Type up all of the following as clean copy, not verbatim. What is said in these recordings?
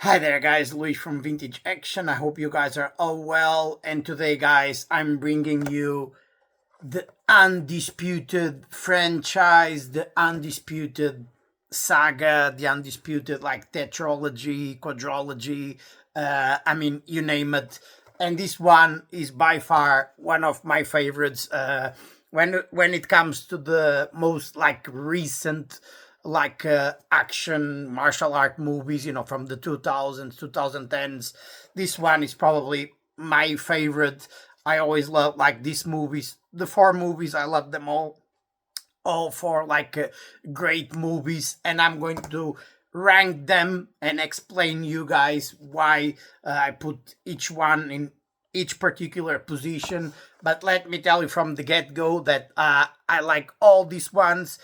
Hi there guys, Luis from Vintage Action. I hope you guys are all well, and today guys I'm bringing you the Undisputed franchise, the Undisputed saga, the Undisputed like tetralogy, quadrilogy, you name it. And this one is by far one of my favorites when it comes to the most like recent action martial art movies, from the 2000s 2010s. This one is probably my favorite. I always love like these movies, the four movies. I love them all four great movies, and I'm going to rank them and explain you guys why I put each one in each particular position. But let me tell you from the get-go that I like all these ones.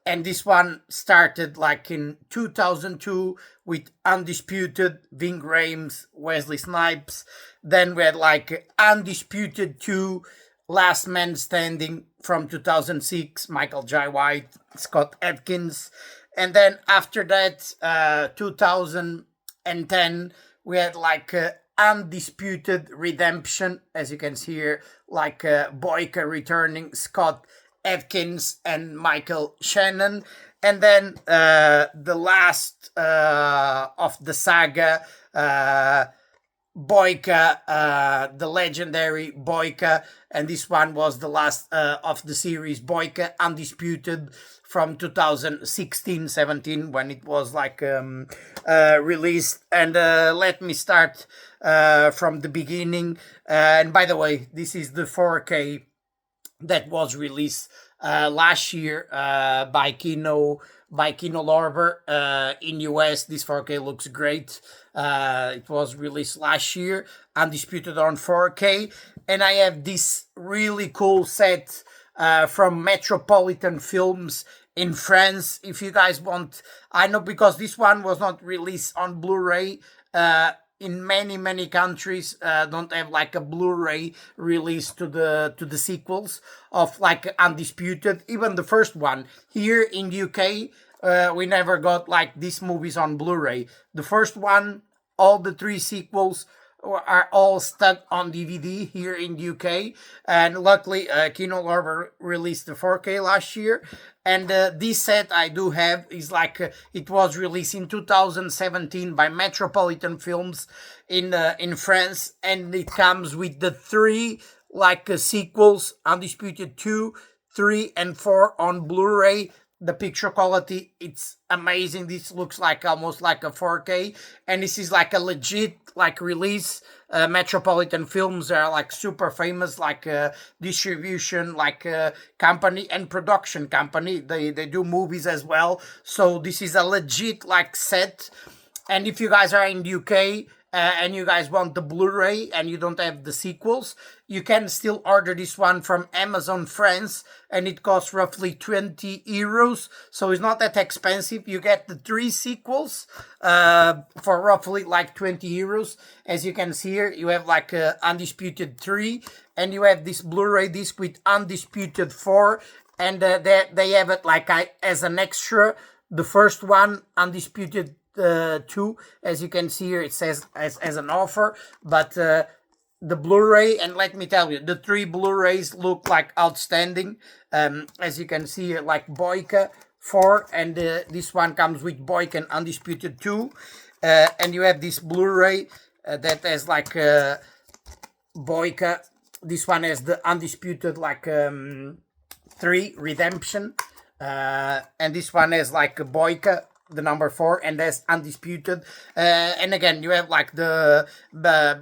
And this one started like in 2002 with Undisputed, Ving Rhames, Wesley Snipes. Then we had like Undisputed 2, Last Man Standing from 2006, Michael Jai White, Scott Adkins. And then after that, 2010, we had like Undisputed Redemption, as you can see here, like Boyka returning, Scott Adkins and Michael Shannon. And then the last of the saga, Boyka, the legendary Boyka, and this one was the last of the series, Boyka Undisputed, from 2016-17 when it was released. And let me start from the beginning. And by the way, this is the 4K that was released last year by Kino Lorber in US. This 4K looks great. It was released last year, Undisputed on 4K, and I have this really cool set from Metropolitan Films in France. If you guys want, I know because this one was not released on Blu-ray. In many countries don't have like a Blu-ray release to the sequels of like Undisputed. Even the first one here in the UK, we never got like these movies on Blu-ray. The first one, all the three sequels are all stuck on DVD here in the UK, and luckily Kino Lorber released the 4K last year. And this set I do have is it was released in 2017 by Metropolitan Films in France, and it comes with the three sequels, Undisputed 2, 3, and 4 on Blu-ray. The picture quality, it's amazing. This looks like almost like a 4K, and this is like a legit release. Metropolitan Films are like super famous distribution company and production company. They do movies as well, so this is a legit set. And if you guys are in the UK and you guys want the Blu-ray and you don't have the sequels, you can still order this one from Amazon France, and it costs roughly 20 euros. So it's not that expensive. You get the three sequels for roughly 20 euros. As you can see here, you have Undisputed 3, and you have this Blu-ray disc with Undisputed 4, and they have it as an extra. The first one, Undisputed 2, as you can see here, it says as an offer, but the Blu-ray, and let me tell you, the three Blu-rays look outstanding. As you can see here, Boyka 4, and this one comes with Boyka and Undisputed 2, and you have this Blu-ray that has Boyka. This one has the Undisputed 3 Redemption, and this one has Boyka, the number 4, and that's Undisputed. And again, you have the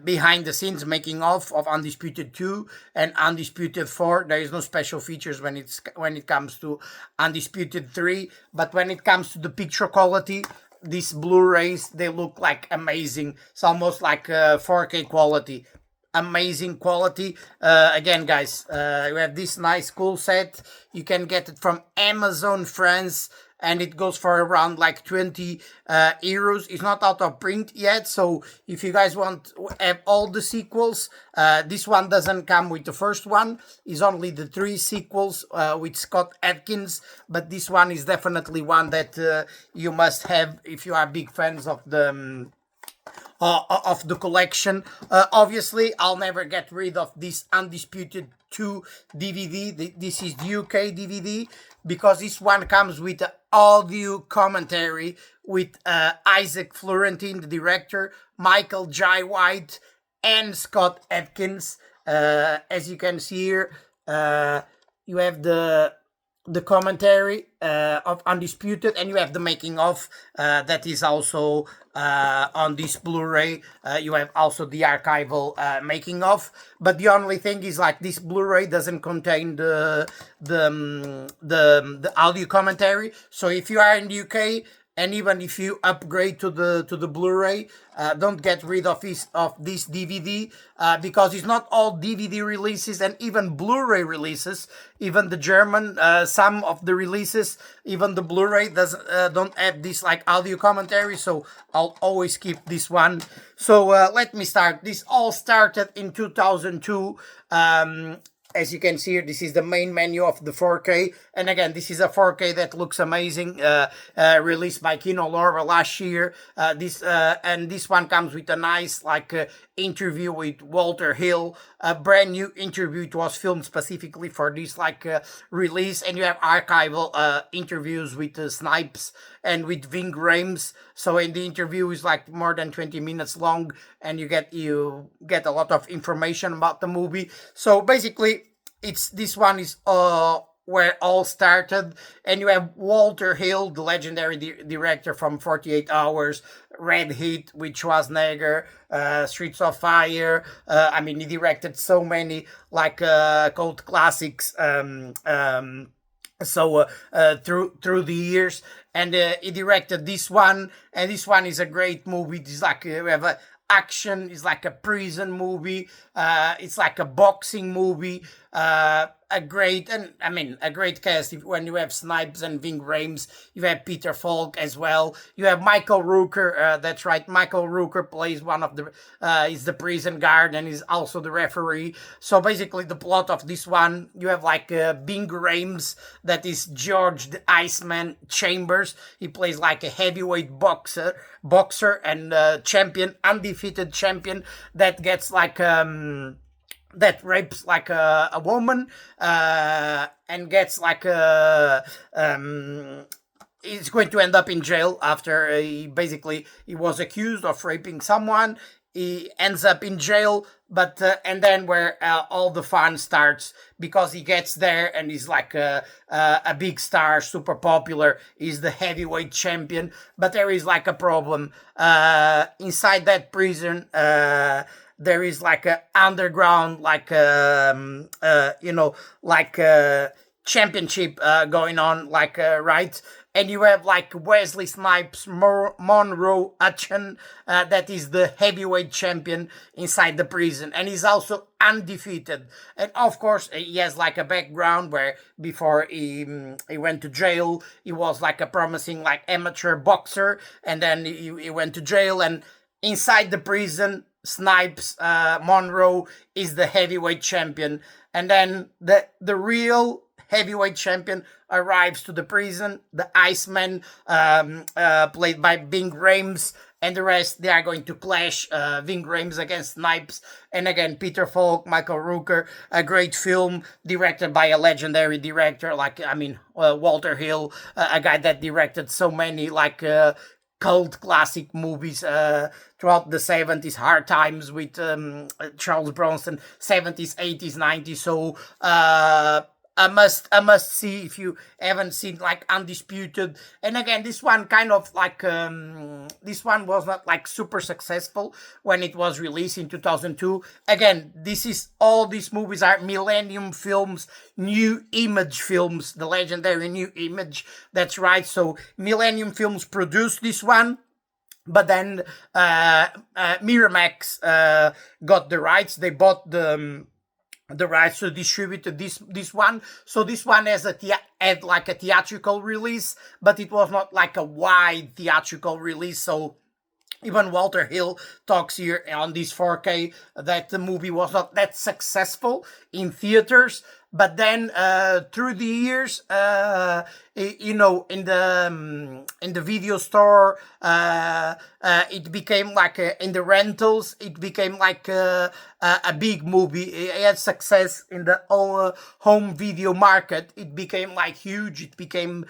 behind the scenes making of Undisputed 2 and Undisputed 4. There is no special features when it comes to Undisputed 3, but when it comes to the picture quality, these Blu-rays, they look amazing. It's almost 4K quality. Amazing quality. Again, guys, you have this nice cool set. You can get it from Amazon France, and it goes for around 20 euros. It's not out of print yet, so if you guys want to have all the sequels, this one doesn't come with the first one. It's only the three sequels with Scott Adkins, but this one is definitely one that you must have if you are big fans of the of the collection. Obviously, I'll never get rid of this Undisputed 2 DVD. This is the UK DVD, because this one comes with the audio commentary with Isaac Florentine, the director, Michael Jai White, and Scott Adkins. As you can see here, you have the commentary of Undisputed, and you have the making of that is also on this Blu-ray. You have also the archival making of, but the only thing is, like, this Blu-ray doesn't contain the audio commentary. So if you are in the UK, and even if you upgrade to the Blu-ray, don't get rid of this DVD, because it's not all DVD releases and even Blu-ray releases. Even the German, some of the releases, even the Blu-ray don't have this like audio commentary. So I'll always keep this one. So let me start. This all started in 2002. As you can see here, this is the main menu of the 4K. And again, this is a 4K that looks amazing, released by Kino Lorber last year. And this one comes with a nice interview with Walter Hill, a brand new interview. It was filmed specifically for this release. And you have archival interviews with Snipes and with Ving Rhames. So in the interview is like more than 20 minutes long, and you get a lot of information about the movie. So basically, this one is where it all started, and you have Walter Hill, the legendary director from 48 Hours, Red Heat with Schwarzenegger, Streets of Fire. He directed so many cult classics. Through the years, and he directed this one, and this one is a great movie. It's like we have a action, it's like a prison movie, it's like a boxing movie, a great cast. When you have Snipes and Ving Rhames, you have Peter Falk as well. You have Michael Rooker. That's right, Michael Rooker plays one of the is the prison guard and is also the referee. So basically, the plot of this one, you have Ving Rhames, that is George the Iceman Chambers. He plays like a heavyweight boxer and champion, undefeated champion that gets that rapes a woman, and gets he's going to end up in jail after he was accused of raping someone. He ends up in jail, but and then where all the fun starts, because he gets there and he's a big star, super popular. He's the heavyweight champion, but there is a problem inside that prison. There is a underground championship going on, right? And you have Wesley Snipes, Monroe Hutchen, that is the heavyweight champion inside the prison, and he's also undefeated. And of course, he has a background where before he went to jail, he was a promising amateur boxer, and then he went to jail, and inside the prison, Snipes, Monroe is the heavyweight champion, and then the real heavyweight champion arrives to the prison, the Iceman, played by Ving Rhames, and the rest, they are going to clash, Ving Rhames against Snipes, and again, Peter Falk, Michael Rooker, a great film directed by a legendary director, Walter Hill, a guy that directed so many, cult classic movies throughout the 70s, Hard Times with Charles Bronson, 70s, 80s, 90s. So a must see if you haven't seen Undisputed. And again, this one kind of this one was not super successful when it was released in 2002. Again, all these movies are Millennium Films, New Image Films, the legendary New Image. That's right. So Millennium Films produced this one. But then Miramax got the rights. They bought the rights to distribute this one. So this one had a theatrical release, but it was not a wide theatrical release. So even Walter Hill talks here on this 4K that the movie was not that successful in theaters. but then through the years, in the video store, it became like in the rentals, it became like a big movie. It had success in the home video market. It became like huge. It became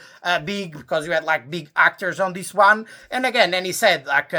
big because you had like big actors on this one. And again, and he said like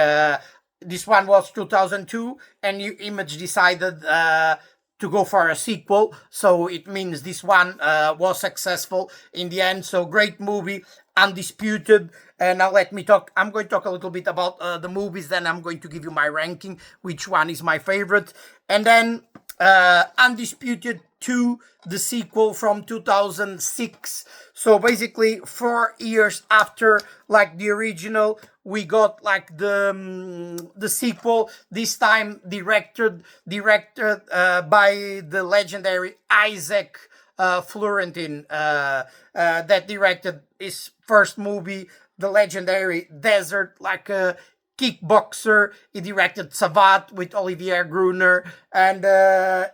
this one was 2002, and New Image decided to go for a sequel. So it means this one was successful in the end. So great movie, Undisputed. And now let me talk. I'm going to talk a little bit about the movies. Then I'm going to give you my ranking, which one is my favorite. And then Undisputed 2, the sequel from 2006. So basically 4 years after like the original, we got like the sequel, this time directed by the legendary Isaac Florentin, that directed his first movie, the legendary Desert, like a kickboxer. He directed Savat with Olivier Gruner, and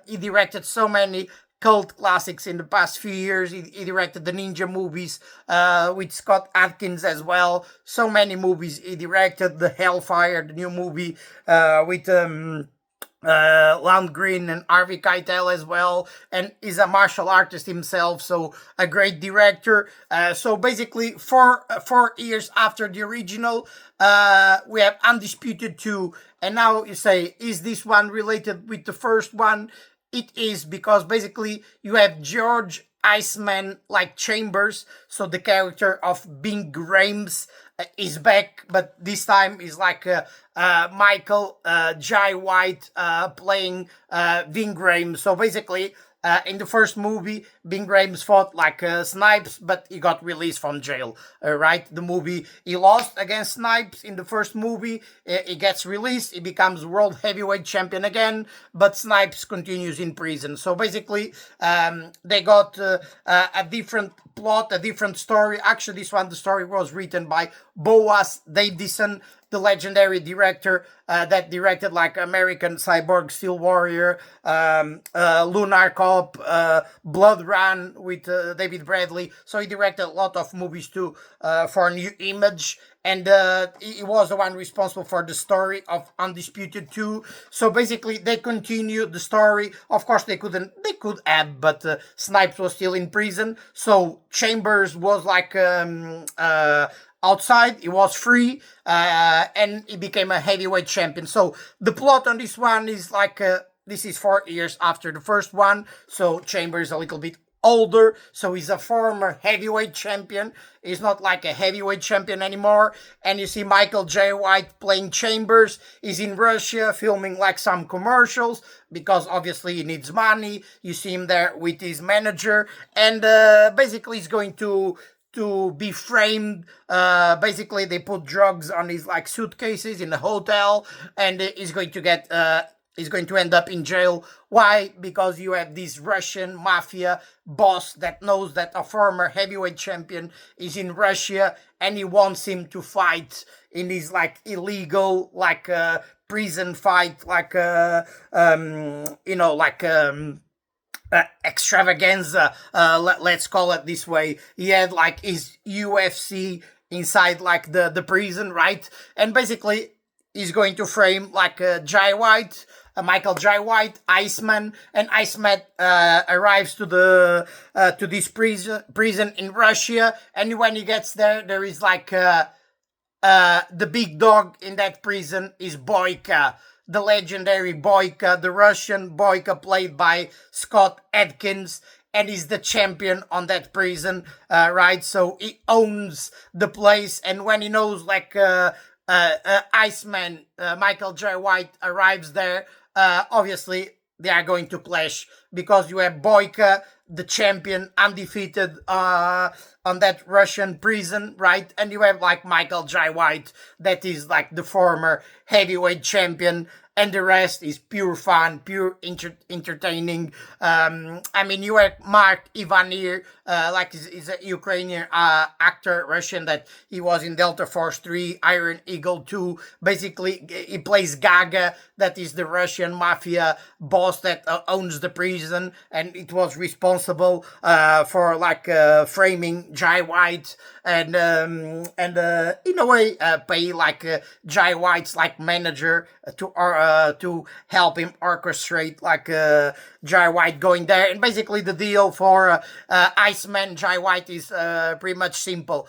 he directed so many cult classics in the past few years. He directed the Ninja movies with Scott Adkins as well. So many movies he directed. The Hellfire, the new movie with Landgren and Harvey Keitel as well, and is a martial artist himself, so a great director. So basically 4 years after the original, we have Undisputed 2, and now you say, is this one related with the first one? It is, because basically you have George Iceman like Chambers, so the character of Bing Grimes is back, but this time is like Michael Jai White playing Bing Grimes. So basically, in the first movie, Bing Grimes fought like Snipes, but he got released from jail, right? The movie, he lost against Snipes in the first movie, he gets released, he becomes world heavyweight champion again, but Snipes continues in prison. So basically, they got a different plot, a different story. Actually, this one, the story was written by Boaz Davison, the legendary director that directed like American Cyborg, Steel Warrior, Lunar Cop, Blood Run with David Bradley. So he directed a lot of movies too for New Image. And he was the one responsible for the story of Undisputed 2. So basically, they continued the story. Of course, they could have, but Snipes was still in prison. So Chambers was like outside, he was free, and he became a heavyweight champion. So the plot on this one is like, this is 4 years after the first one, so Chambers is a little bit older, so he's a former heavyweight champion. He's not like a heavyweight champion anymore. And you see Michael J. White playing Chambers. He's in Russia filming like some commercials, because obviously he needs money. You see him there with his manager, and basically he's going to be framed. Basically they put drugs on his like suitcases in the hotel, and he's going to get he's going to end up in jail. Why? Because you have this Russian mafia boss that knows that a former heavyweight champion is in Russia, and he wants him to fight in this like illegal like prison fight, like extravaganza, let's call it this way. He had like his UFC inside like the prison, right? And basically he's going to frame like Jai White, Michael Jai White, Iceman, and Iceman arrives to this prison in Russia, and when he gets there, there is like the big dog in that prison is Boyka, the legendary Boyka, the Russian Boyka, played by Scott Adkins, and he's the champion on that prison, right? So he owns the place, and when he knows like Iceman, Michael J. White arrives there, obviously they are going to clash, because you have Boyka, the champion, undefeated on that Russian prison, right? And you have like Michael J. White, that is like the former heavyweight champion, and the rest is pure fun, pure entertaining. I mean, you have Mark Ivanir, like he's a Ukrainian actor, Russian, that he was in Delta Force 3, Iron Eagle 2. Basically, he plays Gaga, that is the Russian mafia boss that owns the prison, and it was responsible responsible for like framing Jay White and in a way pay like Jay White's like manager to help him orchestrate like Jay White going there. And basically the deal for Iceman Jay White is pretty much simple.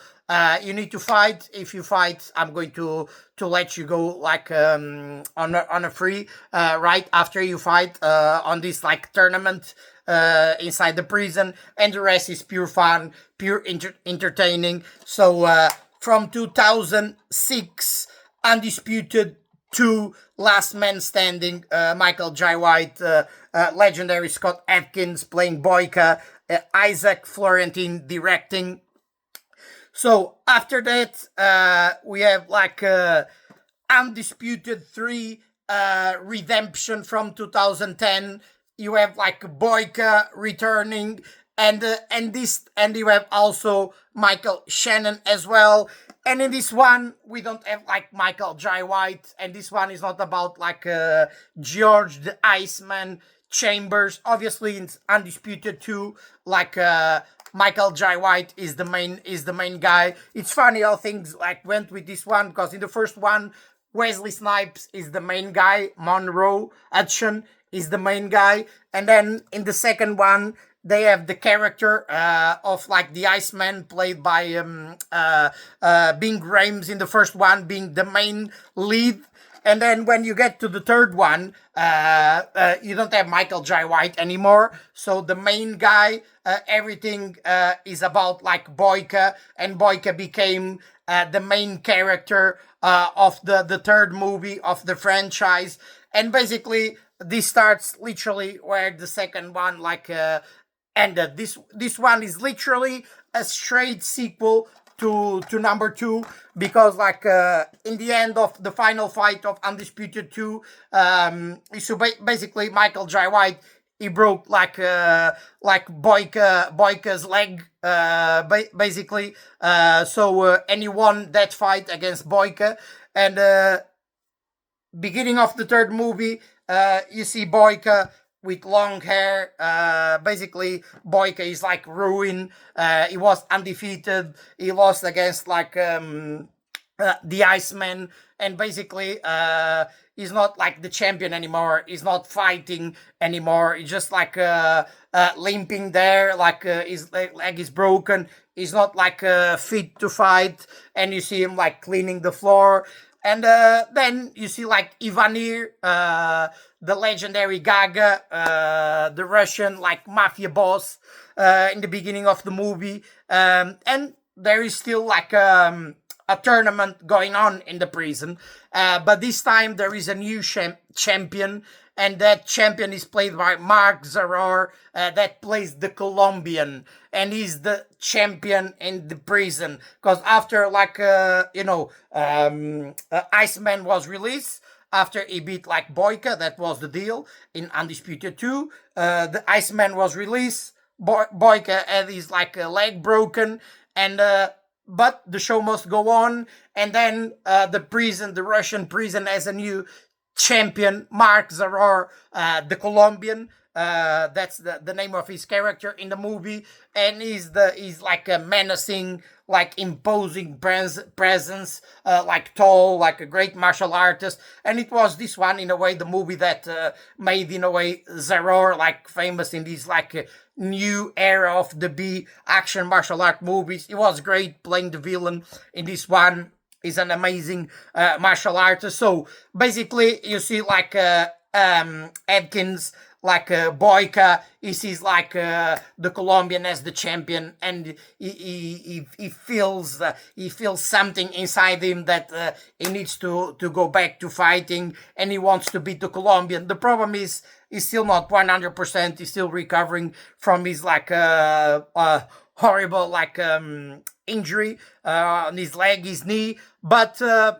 You need to fight. If you fight, I'm going to let you go like on a free right after you fight on this like tournament inside the prison, and the rest is pure fun, pure entertaining. So from 2006, Undisputed to Last Man Standing, Michael Jai White, legendary Scott Adkins playing Boyka, Isaac Florentine directing. So after that, we have like Undisputed 3 Redemption from 2010. You have like Boyka returning, and you have also Michael Shannon as well. And in this one, we don't have like Michael Jai White, and this one is not about like George the Iceman Chambers. Obviously, in Undisputed 2, like Michael Jai White is the main guy. It's funny how things like went with this one, because in the first one, Wesley Snipes is the main guy, Monroe Hudson is the main guy, and then in the second one they have the character of like the Iceman played by Bing Rames in the first one being the main lead. And then when you get to the third one, you don't have Michael Jai White anymore. So the main guy, everything is about like Boyka, and Boyka became the main character of the third movie of the franchise. And basically, this starts literally where the second one like ended. This one is literally a straight sequel to number 2, because like in the end of the final fight of Undisputed 2, so basically Michael Jai White, he broke like Boyka's leg basically, and he won that fight against Boyka. And beginning of the third movie, you see Boyka with long hair. Basically, Boyka is like ruined. He was undefeated. He lost against like the Iceman, and basically he's not like the champion anymore. He's not fighting anymore. He's just like limping there, like his leg is broken. He's not like fit to fight, and you see him like cleaning the floor. And then you see like Ivanir, the legendary Gaga, the Russian like mafia boss in the beginning of the movie. And there is still like a tournament going on in the prison. But this time there is a new champion, and that champion is played by Mark Zaror, that plays the Colombian, and he's the champion in the prison. Because after like Iceman was released, after he beat like Boyka, that was the deal in Undisputed 2. The Iceman was released. Boyka had his like leg broken, and but the show must go on. And then the Russian prison, has a new champion, Mark Zaror, the Colombian. That's the name of his character in the movie, and he's like a menacing, like imposing presence, like tall, like a great martial artist. And it was this one, in a way, the movie that made, in a way, Zaror like famous in this like new era of the B action martial art movies. He was great playing the villain in this one. He's an amazing martial artist. So basically, you see like Adkins, like Boyka, he sees like the Colombian as the champion, and he feels something inside him that he needs to go back to fighting, and he wants to beat the Colombian. The problem is he's still not 100%. He's still recovering from his like horrible like injury on his leg, his knee. But the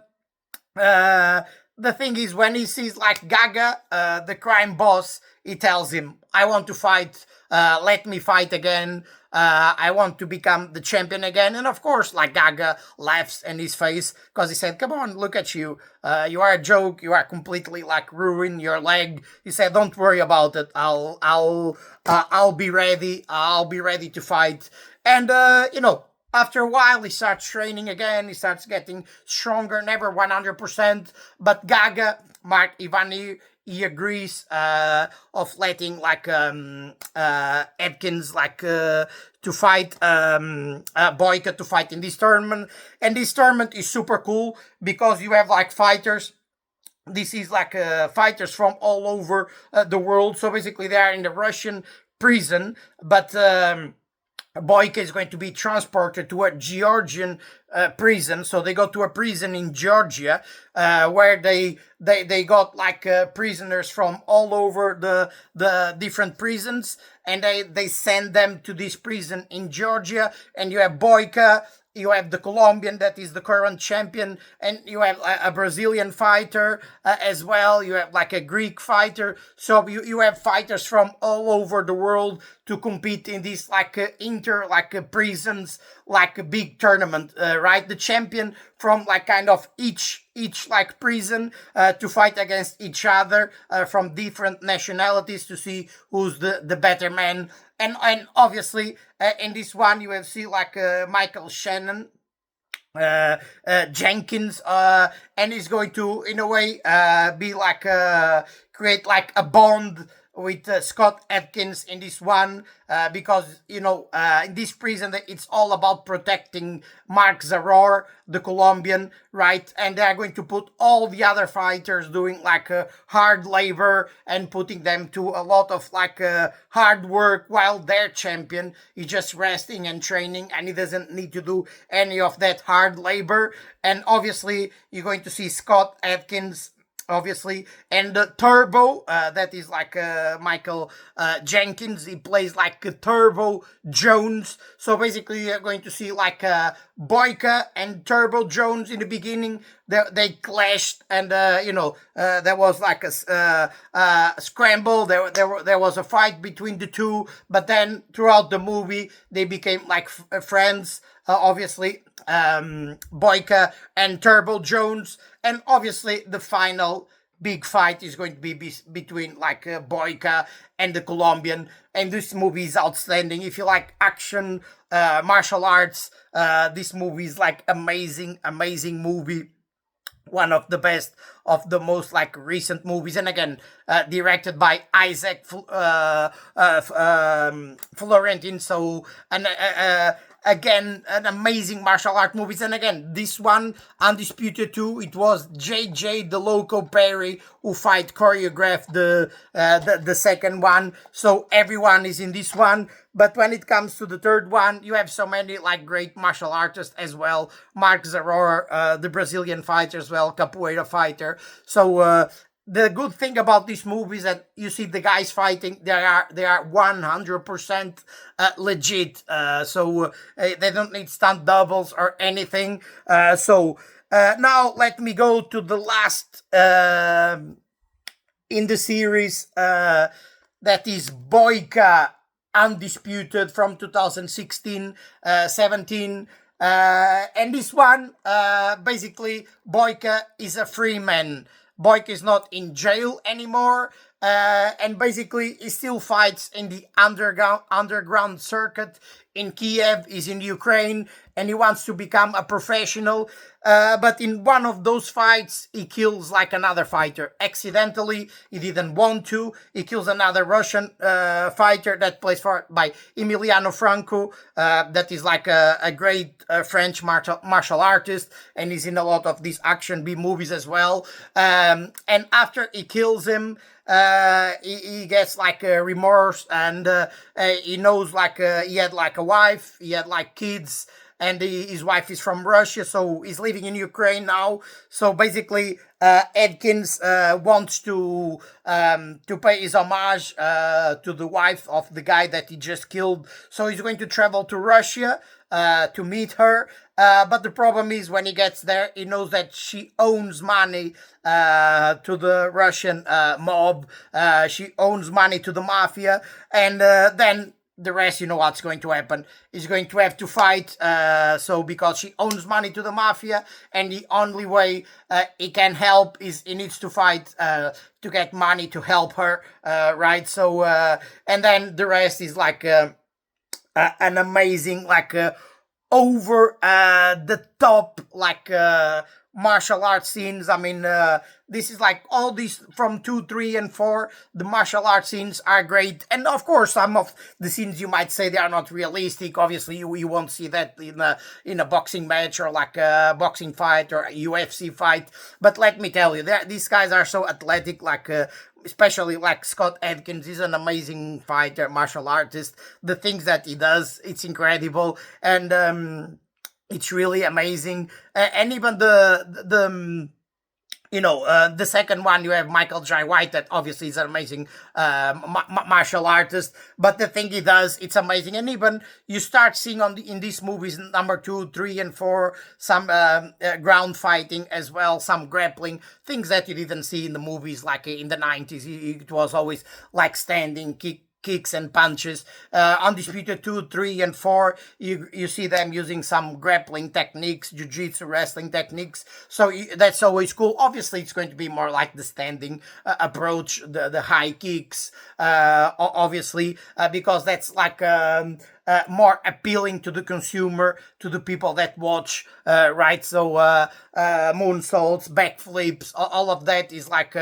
thing is, when he sees like Gaga, the crime boss, he tells him, "I want to fight. Let me fight again. I want to become the champion again. And of course, like Gaga laughs in his face because he said, "Come on, look at you. You are a joke. You are completely like ruined your leg." He said, "Don't worry about it. I'll be ready. I'll be ready to fight." And after a while, he starts training again. He starts getting stronger, never 100%. But Gaga, Mark Ivan, he agrees of letting like Atkins to fight Boyka to fight in this tournament. And this tournament is super cool because you have like fighters. This is like fighters from all over the world. So basically, they are in the Russian prison, but Boyka is going to be transported to a Georgian prison. So they go to a prison in Georgia where they got like prisoners from all over the different prisons, and they send them to this prison in Georgia. And you have Boyka, you have the Colombian that is the current champion, and you have a Brazilian fighter as well. You have like a Greek fighter. So you have fighters from all over the world to compete in these like prisons, like a big tournament, right? The champion from like kind of each like prison to fight against each other from different nationalities to see who's the better man. And obviously in this one you will see like Michael Shannon Jenkins, and he's going to in a way be like create like a bond with Scott Atkins in this one because in this prison it's all about protecting Mark Zaror, the Colombian, right? And they're going to put all the other fighters doing like hard labor and putting them to a lot of like hard work while their champion is just resting and training, and he doesn't need to do any of that hard labor. And obviously you're going to see Scott Atkins, obviously, and Turbo, that is like Michael Jenkins. He plays like Turbo Jones. So basically you're going to see like Boyka and Turbo Jones in the beginning. They clashed, and there was like a scramble. There was a fight between the two, but then throughout the movie they became like friends. Obviously, Boyka and Turbo Jones, and obviously the final big fight is going to be between like Boyka and the Colombian. And this movie is outstanding. If you like action, martial arts, this movie is like amazing movie. One of the best, of the most like recent movies, and again directed by Isaac Florentin. So and again an amazing martial art movies. And again, this one, Undisputed 2, it was JJ the Loco Perry who choreographed the second one. So everyone is in this one. But when it comes to the third one, you have so many like great martial artists as well. Mark Zaror, the Brazilian fighter as well, capoeira fighter. So the good thing about this movie is that you see the guys fighting, they are 100% legit. So they don't need stunt doubles or anything. So now let me go to the last in the series, that is Boyka Undisputed from 2016-17. And this one, basically, Boyka is a free man. Boyka is not in jail anymore, and basically he still fights in the underground circuit in Kiev. He's in Ukraine, and he wants to become a professional. But in one of those fights, he kills like another fighter accidentally. He didn't want to. He kills another Russian fighter that plays by Emiliano Franco. That is like a great French martial artist, and he's in a lot of these action B movies as well. And after he kills him, he gets like a remorse, and he knows like he had like a wife, he had like kids, and his wife is from Russia, so he's living in Ukraine now. So basically, Adkins wants to pay his homage to the wife of the guy that he just killed. So he's going to travel to Russia to meet her. But the problem is, when he gets there, he knows that she owes money to the Russian mob. She owes money to the mafia, and then the rest, you know what's going to happen. He's going to have to fight. So because she owns money to the mafia, and the only way he can help is he needs to fight to get money to help her. Right. So and then the rest is like an amazing, like over the top, like martial arts scenes. I mean, this is like all these from 2, 3, and 4. The martial arts scenes are great, and of course, some of the scenes you might say they are not realistic. Obviously, you won't see that in a boxing match or like a boxing fight or a UFC fight. But let me tell you, these guys are so athletic, like. Especially like Scott Adkins, he's an amazing fighter, martial artist. The things that he does, it's incredible, and it's really amazing. And even the second one, you have Michael Jai White, that obviously is an amazing martial artist. But the thing he does, it's amazing. And even you start seeing in these movies, number 2, 3, and 4, some ground fighting as well, some grappling, things that you didn't see in the movies like in the 90s. It was always like standing, kicks and punches. Undisputed 2, 3, and 4, you see them using some grappling techniques, jiu-jitsu, wrestling techniques. So that's always cool. Obviously, it's going to be more like the standing approach, the high kicks, obviously, because that's like more appealing to the consumer, to the people that watch, right? So moonsaults, backflips, all of that is like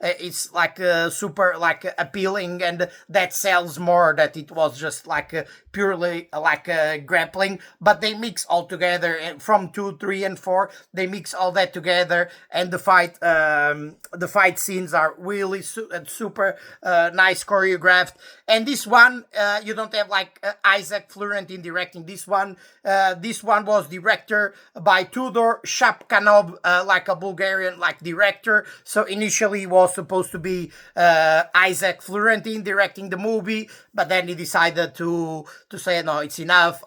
it's like super like appealing, and that sells more. That it was just like purely like grappling, but they mix all together, and from 2, 3, and 4, they mix all that together, and the fight scenes are really super nice choreographed. And this one, you don't have like Isaac Florentine directing this one. This one was directed by Tudor Shapkanov, like a Bulgarian like director. So initially it was supposed to be Isaac Florentine directing the movie, but then he decided to say, no, it's enough.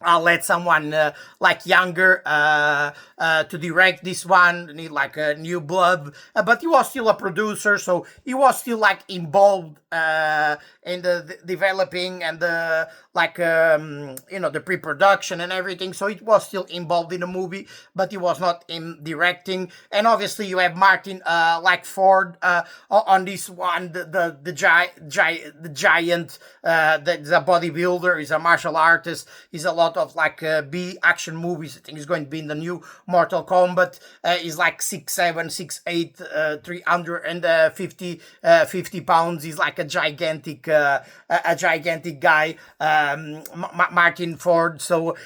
I'll let someone like younger to direct this one. Need like a new blood, but he was still a producer, so he was still like involved in the developing and the like the pre-production and everything. So it was still involved in the movie, but he was not in directing. And obviously you have Martin like Ford on this one, the giant, the bodybuilder. He's a martial artist. He's a lot of like B action movies. I think he's going to be in the new Mortal Kombat. He's like 6'7", 6'8", 350 50 pounds. He's like a gigantic guy, Martin Ford. So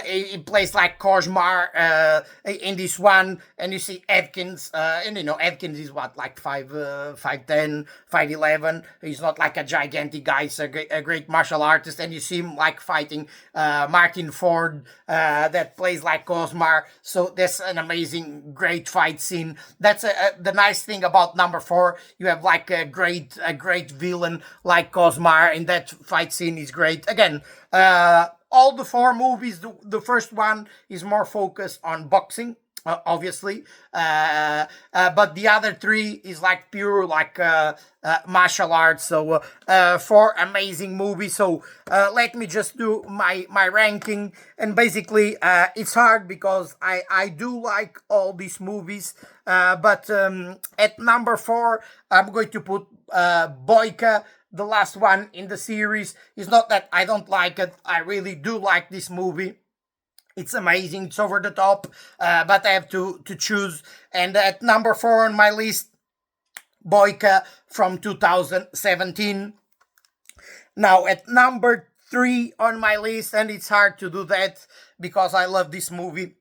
he plays like Kozmar in this one, and you see Adkins, and Adkins is what, like 5'10", 5'11". He's not like a gigantic guy. He's a great martial artist, and you see him like fighting Martin Ford that plays like Kozmar. So that's an amazing, great fight scene. That's the nice thing about number 4. You have like a great villain like Kozmar, and that fight scene is great. Again, all the 4 movies, the first one is more focused on boxing, obviously, but the other 3 is like pure like martial arts. So 4 amazing movies. So let me just do my ranking, and basically it's hard because I do like all these movies, but at number 4 I'm going to put Boyka, the last one in the series. It's not that I don't like it. I really do like this movie. It's amazing. It's over the top, but I have to choose. And at number 4 on my list, Boyka from 2017. Now at number 3 on my list, and it's hard to do that because I love this movie.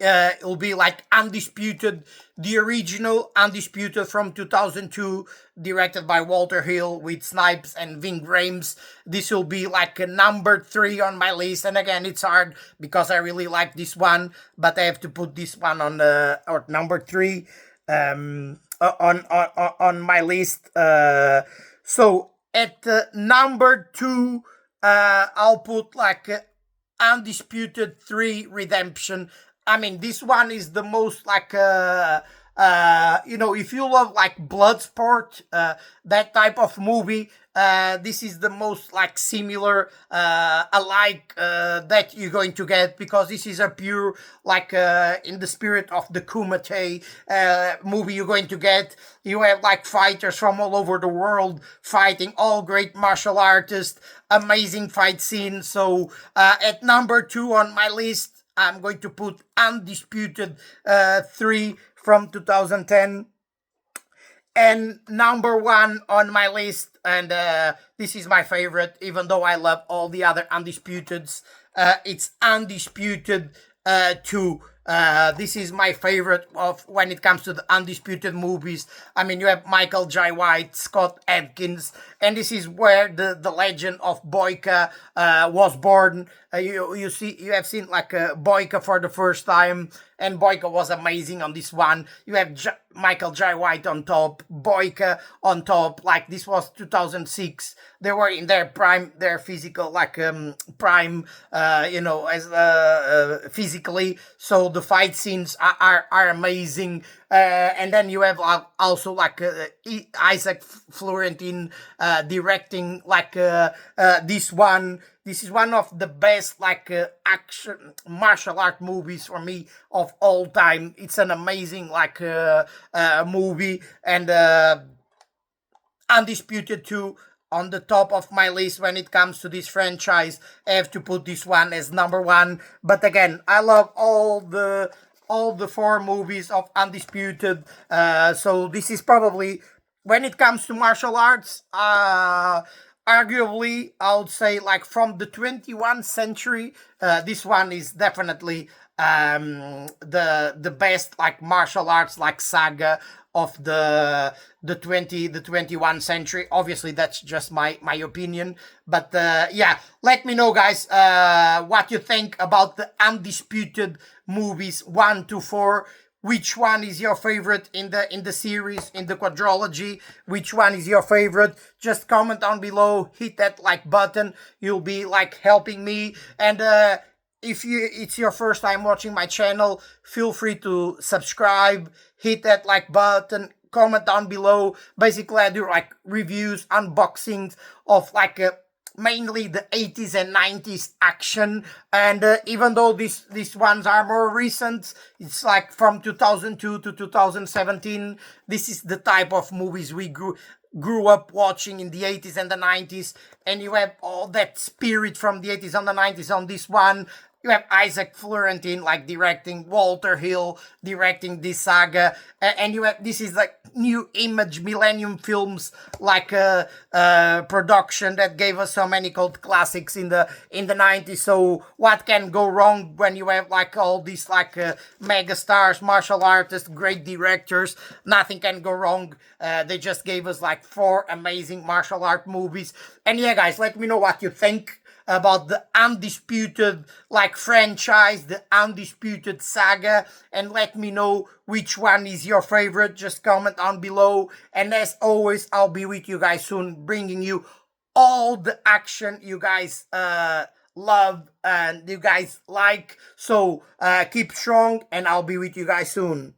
It'll be like Undisputed, the original Undisputed from 2002, directed by Walter Hill with Snipes and Ving Rhames. This will be like a number 3 on my list, and again, it's hard because I really like this one, but I have to put this one on or number 3 on my list. So at number 2, I'll put like Undisputed 3 Redemption. I mean, this one is the most like if you love like Bloodsport, that type of movie, this is the most like similar alike that you're going to get, because this is a pure like in the spirit of the Kumite movie you're going to get. You have like fighters from all over the world fighting, all great martial artists, amazing fight scenes. So at number 2 on my list, I'm going to put Undisputed 3 from 2010. And number 1 on my list, and this is my favorite, even though I love all the other Undisputeds, it's Undisputed 2. This is my favorite of when it comes to the Undisputed movies. I mean, you have Michael Jai White, Scott Adkins, and this is where the legend of Boyka was born. You have seen like Boyka for the first time, and Boyka was amazing on this one. You have Michael Jai White on top, Boyka on top. Like, this was 2006. They were in their prime, their physical like prime, as physically. So the fight scenes are amazing. And then you have also like Isaac Florentine directing like this one. This is one of the best like action martial art movies for me of all time. It's an amazing like movie, and Undisputed 2 on the top of my list when it comes to this franchise. I have to put this one as number 1. But again, I love all the 4 movies of Undisputed. So this is probably, when it comes to martial arts, arguably, I would say, like, from the 21st century, this one is definitely the best like martial arts like saga of the 21st century. Obviously, that's just my opinion, but yeah, let me know, guys, what you think about the Undisputed movies 1 to 4. Which one is your favorite in the series, in the quadrilogy? Which one is your favorite? Just comment down below, hit that like button. You'll be like helping me. And if it's your first time watching my channel, feel free to subscribe, hit that like button, comment down below. Basically, I do like reviews, unboxings of like mainly the 80s and 90s action, and even though these ones are more recent, it's like from 2002 to 2017, this is the type of movies we grew up watching in the 80s and the 90s, and you have all that spirit from the 80s and the 90s on this one. You have Isaac Florentine like directing, Walter Hill directing this saga, and you have, this is like New Image Millennium Films like production that gave us so many cult classics in the 90s. So what can go wrong when you have like all these like mega stars, martial artists, great directors? Nothing can go wrong. They just gave us like 4 amazing martial art movies. And yeah, guys, let me know what you think about the Undisputed like franchise, the Undisputed saga, and let me know which one is your favorite. Just comment down below, and as always, I'll be with you guys soon, bringing you all the action you guys love and you guys like. So keep strong, and I'll be with you guys soon.